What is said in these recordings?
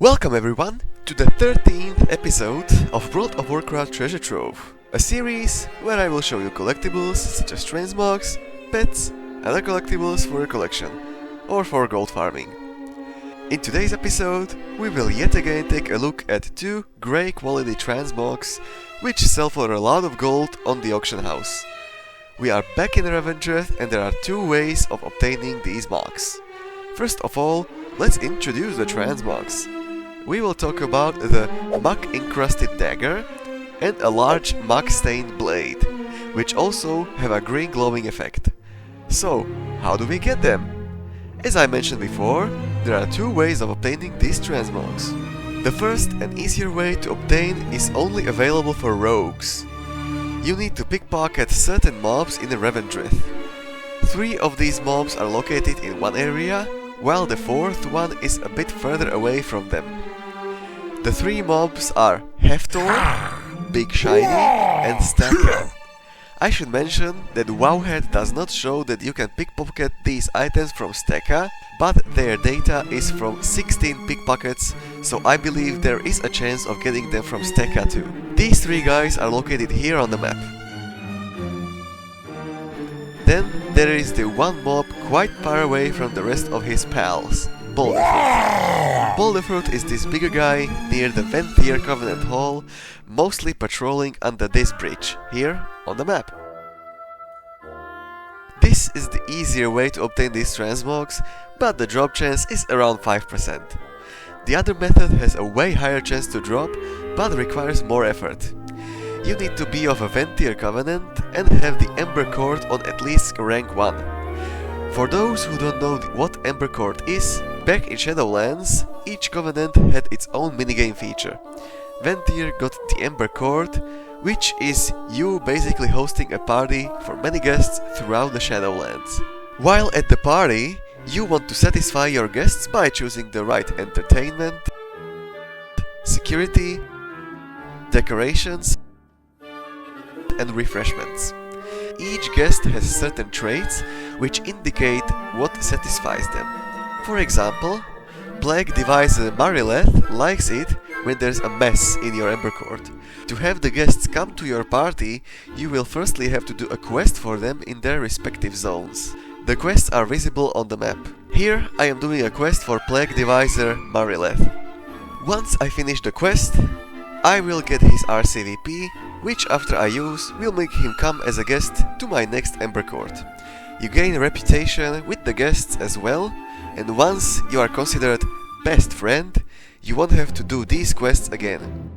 Welcome everyone to the 13th episode of World of Warcraft Treasure Trove, a series where I will show you collectibles such as Transmogs, pets, other collectibles for your collection, or for gold farming. In today's episode, we will yet again take a look at two grey quality Transmogs, which sell for a lot of gold on the auction house. We are back in Revendreth and there are two ways of obtaining these mogs. First of all, let's introduce the Transmogs. We will talk about the muck-encrusted dagger and a large muck-stained blade, which also have a green glowing effect. So, how do we get them? As I mentioned before, there are two ways of obtaining these Transmogs. The first and easier way to obtain is only available for rogues. You need to pickpocket certain mobs in the Revendreth. 3 of these mobs are located in one area, while the 4th one is a bit further away from them. The 3 mobs are Heftor, Big Shiny and Stacker. I should mention that Wowhead does not show that you can pickpocket these items from Stacker, but their data is from 16 pickpockets, so I believe there is a chance of getting them from Stacker too. These 3 guys are located here on the map. Then there is the one mob quite far away from the rest of his pals, Boulderfruit. Boulderfruit is this bigger guy near the Venthyr Covenant Hall, mostly patrolling under this bridge, here on the map. This is the easier way to obtain these Transmogs, but the drop chance is around 5%. The other method has a way higher chance to drop, but requires more effort. You need to be of a Venthyr Covenant and have the Ember Court on at least rank 1. For those who don't know what Ember Court is, back in Shadowlands, each Covenant had its own minigame feature. Venthyr got the Ember Court, which is you basically hosting a party for many guests throughout the Shadowlands. While at the party, you want to satisfy your guests by choosing the right entertainment, security, decorations, and refreshments. Each guest has certain traits which indicate what satisfies them. For example, Plague Deviser Marileth likes it when there's a mess in your Ember Court. To have the guests come to your party, you will firstly have to do a quest for them in their respective zones. The quests are visible on the map. Here I am doing a quest for Plague Deviser Marileth. Once I finish the quest, I will get his RCVP, which after I use will make him come as a guest to my next Ember Court. You gain a reputation with the guests as well, and once you are considered best friend, you won't have to do these quests again.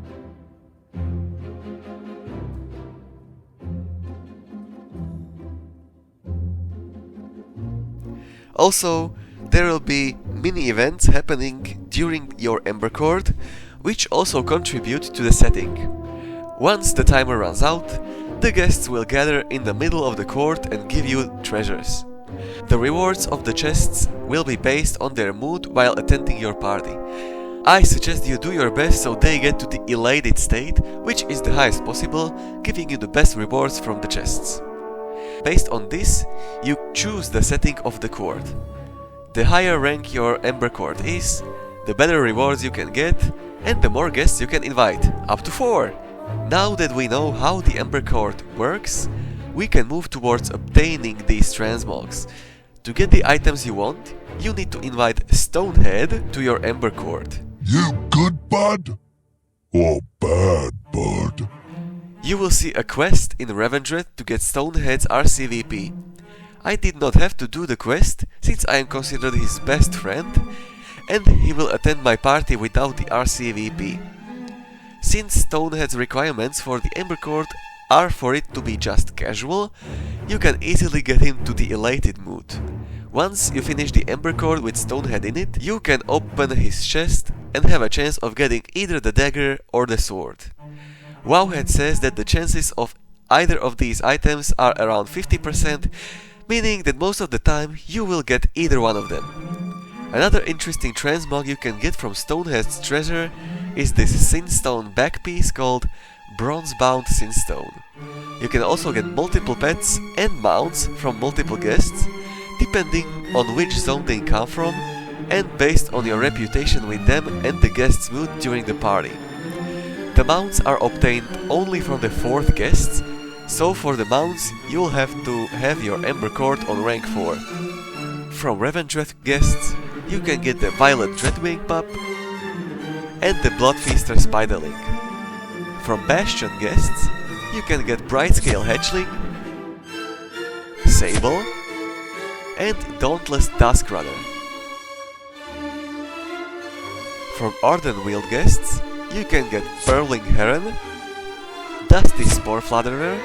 Also, there will be mini events happening during your Ember Court, which also contribute to the setting. Once the timer runs out, the guests will gather in the middle of the court and give you treasures. The rewards of the chests will be based on their mood while attending your party. I suggest you do your best so they get to the elated state, which is the highest possible, giving you the best rewards from the chests. Based on this, you choose the setting of the court. The higher rank your Ember Court is, the better rewards you can get, and the more guests you can invite, up to 4. Now that we know how the Ember Court works, we can move towards obtaining these Transmogs. To get the items you want, you need to invite Stonehead to your Ember Court. You good bud? Or bad bud? You will see a quest in Revendreth to get Stonehead's RCVP. I did not have to do the quest, since I am considered his best friend, and he will attend my party without the RCVP. Since Stonehead's requirements for the Ember Court are for it to be just casual, you can easily get him to the elated mood. Once you finish the Ember Court with Stonehead in it, you can open his chest and have a chance of getting either the dagger or the sword. Wowhead says that the chances of either of these items are around 50%, meaning that most of the time you will get either one of them. Another interesting transmog you can get from Stonehead's treasure is this Sinstone backpiece called Bronze-bound Sinstone. You can also get multiple pets and mounts from multiple guests, depending on which zone they come from, and based on your reputation with them and the guest's mood during the party. The mounts are obtained only from the 4th guests, so for the mounts you will have to have your Ember Court on rank 4. From Revendreth guests you can get the Violet Dreadwing pup and the Bloodfeaster Spiderling. From Bastion guests you can get Brightscale Hatchling, Sable and Dauntless Duskrunner. From Ardenweald guests you can get Purling Heron, Dusty Spore Flutterer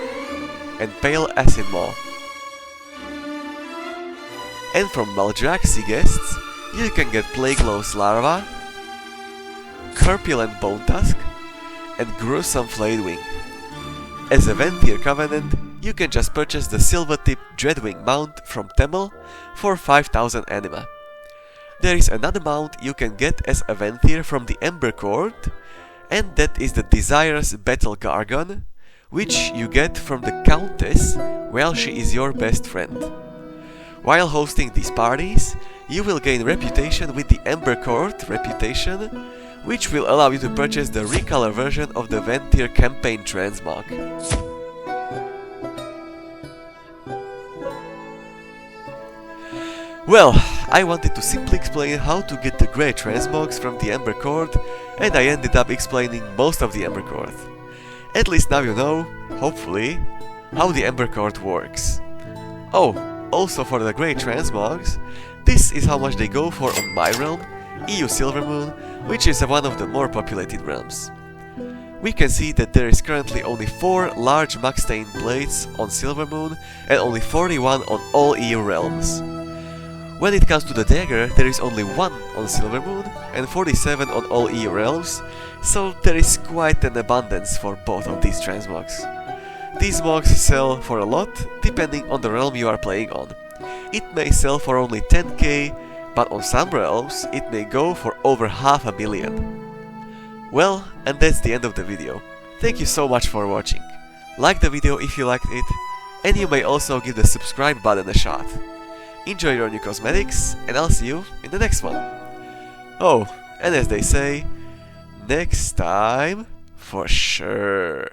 and Pale Acid Maw. And from Maldraxxi guests you can get Plaguelow's Larva, Corpulent Bone Tusk and Gruesome Flayedwing. As a Venthyr Covenant you can just purchase the Silver-Tip Dreadwing mount from Temel for 5000 anima. There is another mount you can get as a Venthyr from the Ember Court, and that is the Desirous Battle Gargon, which you get from the Countess while she is your best friend. While hosting these parties, you will gain reputation with the Ember Court reputation, which will allow you to purchase the recolor version of the Venthyr campaign Transmog. Well, I wanted to simply explain how to get the Grey Transmogs from the Ember Court, and I ended up explaining most of the Ember Court. At least now you know, hopefully, how the Ember Court works. Oh, also for the Grey Transmogs, this is how much they go for on my realm, EU Silvermoon, which is one of the more populated realms. We can see that there is currently only 4 large Muckstein blades on Silvermoon and only 41 on all EU realms. When it comes to the dagger, there is only 1 on Silvermoon and 47 on all EU realms, so there is quite an abundance for both of these transmogs. These mogs sell for a lot, depending on the realm you are playing on. It may sell for only 10k, but on some realms it may go for over 500,000. Well, and that's the end of the video. Thank you so much for watching. Like the video if you liked it, and you may also give the subscribe button a shot. Enjoy your new cosmetics, and I'll see you in the next one. Oh, and as they say, next time for sure.